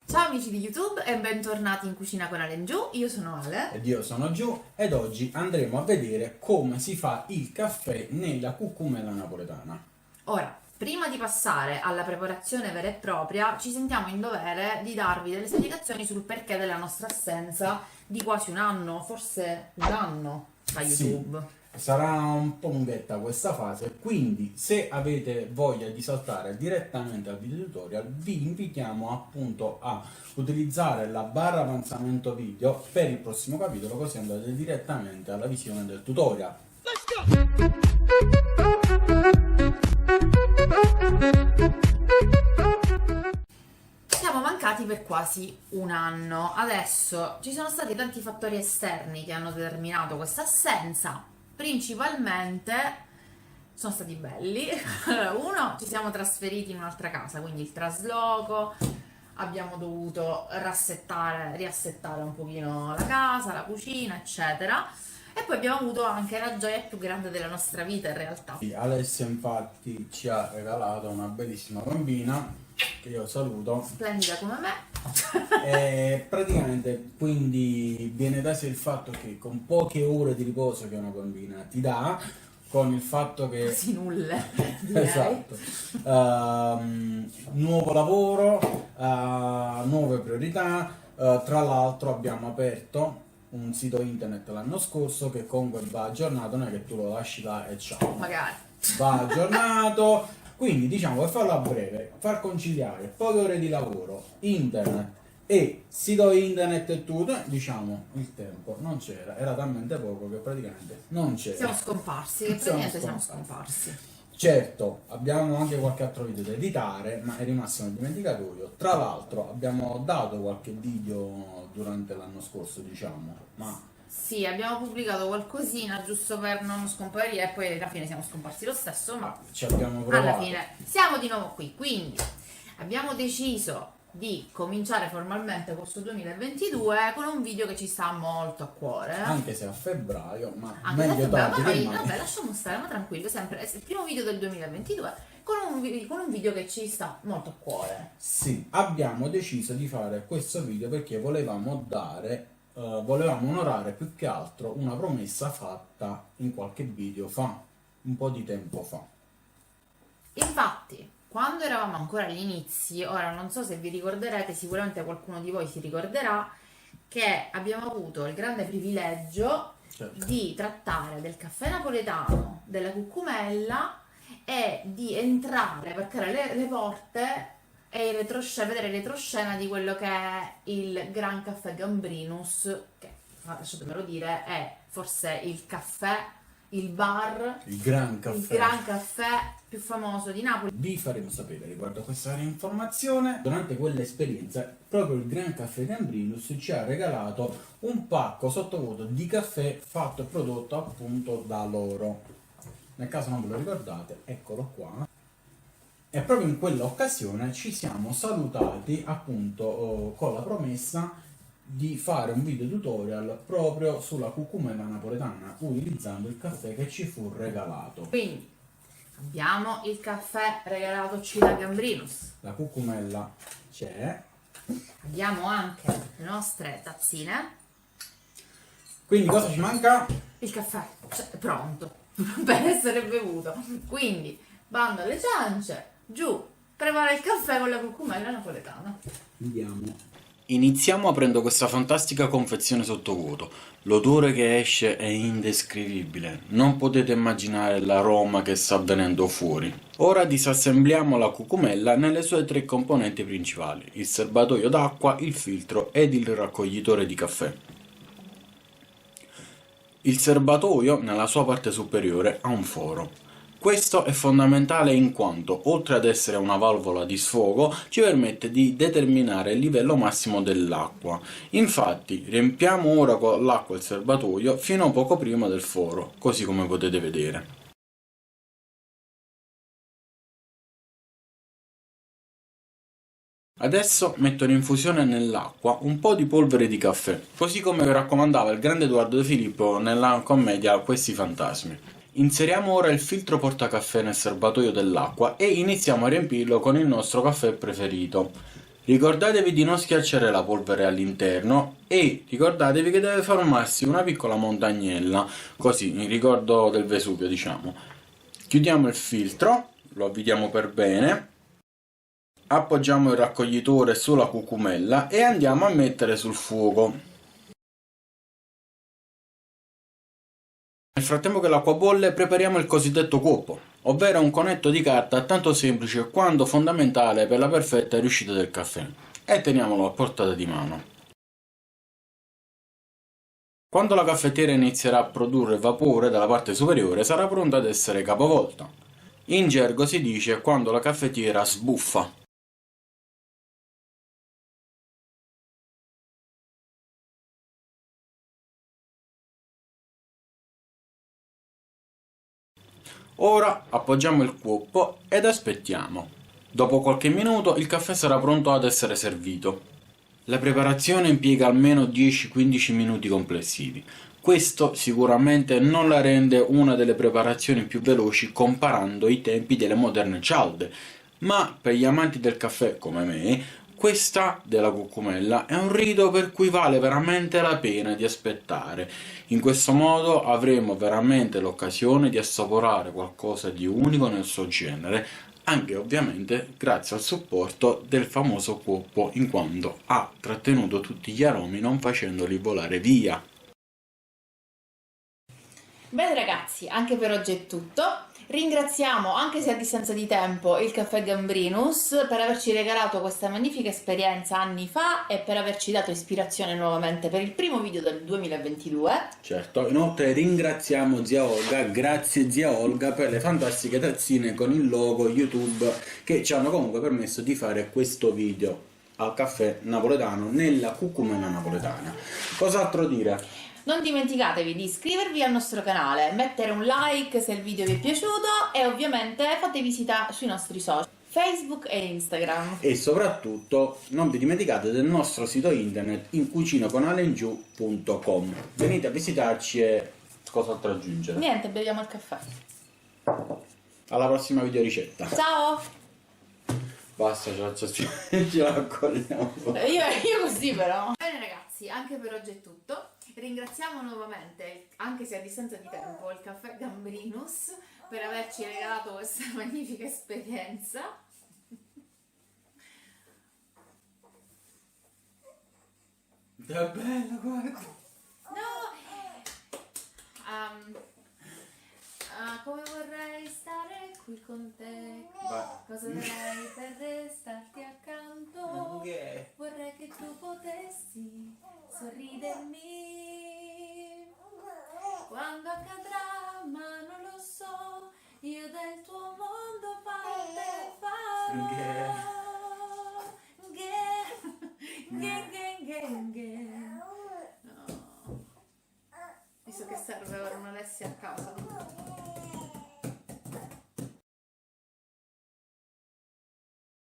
Ciao amici di YouTube e bentornati in Cucina con Ale in Giù, io sono Ale. Ed io sono Giù ed oggi andremo a vedere come si fa il caffè nella cucumella napoletana. Ora, prima di passare alla preparazione vera e propria, ci sentiamo in dovere di darvi delle spiegazioni sul perché della nostra assenza di quasi un anno, forse un anno da YouTube. Sarà un po' lunghetta questa fase, quindi se avete voglia di saltare direttamente al video tutorial vi invitiamo appunto a utilizzare la barra avanzamento video per il prossimo capitolo, così andate direttamente alla visione del tutorial. Siamo mancati per quasi un anno. Adesso ci sono stati tanti fattori esterni che hanno determinato questa assenza. Principalmente sono stati belli. Uno, ci siamo trasferiti in un'altra casa, quindi il trasloco, abbiamo dovuto riassettare un pochino la casa, la cucina, eccetera. E poi abbiamo avuto anche la gioia più grande della nostra vita in realtà. Alessia infatti ci ha regalato una bellissima bambina, che io saluto. Splendida come me. E praticamente quindi viene da sé il fatto che con poche ore di riposo che una bambina ti dà, con il fatto che Quasi nulle, direi. esatto, nuovo lavoro, nuove priorità, tra l'altro abbiamo aperto un sito internet l'anno scorso che comunque va aggiornato, non è che tu lo lasci là e ciao, Magari. va aggiornato. Quindi diciamo, per farlo a breve, far conciliare poche ore di lavoro, internet e sito internet e tutto, diciamo, il tempo non c'era, era talmente poco che praticamente non c'era. Siamo scomparsi, praticamente siamo scomparsi. Certo, abbiamo anche qualche altro video da editare, ma è rimasto nel dimenticatoio. Tra l'altro abbiamo dato qualche video durante l'anno scorso, diciamo, ma Sì, abbiamo pubblicato qualcosina giusto per non scomparire e poi alla fine siamo scomparsi lo stesso, ma ci abbiamo provato. alla fine siamo di nuovo qui. Quindi abbiamo deciso di cominciare formalmente questo 2022 con un video che ci sta molto a cuore. Anche se a febbraio, ma Anche se meglio tardi ma che noi, mai. vabbè, lasciamo stare, ma tranquillo, sempre è il primo video del 2022 con un video che ci sta molto a cuore. Sì, abbiamo deciso di fare questo video perché volevamo onorare più che altro una promessa fatta in qualche video fa, un po' di tempo fa. Infatti, quando eravamo ancora agli inizi, ora non so se vi ricorderete, sicuramente qualcuno di voi si ricorderà che abbiamo avuto il grande privilegio Certo. di trattare del caffè napoletano, della cucumella e di entrare, perché le porte e vedere il retroscena di quello che è il Gran Caffè Gambrinus, che lasciatemelo dire è forse il caffè, il bar, Il Gran il Caffè. Gran Caffè più famoso di Napoli. Vi faremo sapere riguardo a questa informazione. Durante quell'esperienza, proprio il Gran Caffè Gambrinus ci ha regalato un pacco sottovoto di caffè fatto e prodotto appunto da loro. Nel caso non ve lo ricordate, eccolo qua. E proprio in quell'occasione ci siamo salutati appunto con la promessa di fare un video tutorial proprio sulla cucumella napoletana utilizzando il caffè che ci fu regalato. Quindi abbiamo il caffè regalatoci da Gambrinus, La cucumella c'è, abbiamo anche le nostre tazzine, quindi cosa ci manca? il caffè cioè, è pronto per essere bevuto. Quindi bando alle ciance, giù, prepara il caffè con la cucumella napoletana. Andiamo. Iniziamo aprendo questa fantastica confezione sottovuoto. L'odore che esce è indescrivibile, non potete immaginare l'aroma che sta avvenendo fuori. Ora disassembliamo la cucumella nelle sue tre componenti principali: il serbatoio d'acqua, il filtro ed il raccoglitore di caffè. Il serbatoio, nella sua parte superiore, ha un foro. Questo è fondamentale in quanto, oltre ad essere una valvola di sfogo, ci permette di determinare il livello massimo dell'acqua. Infatti, riempiamo ora con l'acqua il serbatoio fino a poco prima del foro, così come potete vedere. Adesso metto in infusione nell'acqua un po' di polvere di caffè, così come raccomandava il grande Edoardo De Filippo nella commedia Questi fantasmi. Inseriamo ora il filtro portacaffè nel serbatoio dell'acqua e iniziamo a riempirlo con il nostro caffè preferito. Ricordatevi di non schiacciare la polvere all'interno e ricordatevi che deve formarsi una piccola montagnella, così, in ricordo del Vesuvio, diciamo. Chiudiamo il filtro, lo avvitiamo per bene, appoggiamo il raccoglitore sulla cucumella e andiamo a mettere sul fuoco. Nel frattempo che l'acqua bolle prepariamo il cosiddetto cuoppo, ovvero un conetto di carta tanto semplice quanto fondamentale per la perfetta riuscita del caffè, e teniamolo a portata di mano. Quando la caffettiera inizierà a produrre vapore dalla parte superiore sarà pronta ad essere capovolta. In gergo si dice quando la caffettiera sbuffa. Ora appoggiamo il cuoppo ed aspettiamo. Dopo qualche minuto il caffè sarà pronto ad essere servito. La preparazione impiega almeno 10-15 minuti complessivi. Questo sicuramente non la rende una delle preparazioni più veloci comparando i tempi delle moderne cialde, ma per gli amanti del caffè come me, questa della cucumella è un rito per cui vale veramente la pena di aspettare. In questo modo avremo veramente l'occasione di assaporare qualcosa di unico nel suo genere, anche ovviamente grazie al supporto del famoso cuoppo, in quanto ha trattenuto tutti gli aromi non facendoli volare via. Bene ragazzi, anche per oggi è tutto. Ringraziamo, anche se a distanza di tempo, il Caffè Gambrinus per averci regalato questa magnifica esperienza anni fa e per averci dato ispirazione nuovamente per il primo video del 2022. Certo, inoltre ringraziamo zia Olga, grazie zia Olga per le fantastiche tazzine con il logo YouTube che ci hanno comunque permesso di fare questo video al caffè napoletano nella cucumella napoletana. Cos'altro dire? Non dimenticatevi di iscrivervi al nostro canale, mettere un like se il video vi è piaciuto e ovviamente fate visita sui nostri social, Facebook e Instagram. E soprattutto non vi dimenticate del nostro sito internet incucinaconalengiu.com. Venite a visitarci e cos'altro aggiungere? Niente, beviamo il caffè. Alla prossima videoricetta. Ciao! Basta, ce la raccogliamo. Io così però. Bene ragazzi, anche per oggi è tutto. Ringraziamo nuovamente, anche se a distanza di tempo, il Caffè Gambrinus per averci regalato questa magnifica esperienza. È bella, guarda. No! Come vorrei stare qui con te. Vai. Cosa darei per restarti accanto? Che? Vorrei che tu potessi sorridermi quando accadrà, ma non lo so. Io del tuo mondo parte farò. No. Visto che serve ora una Alessia a casa.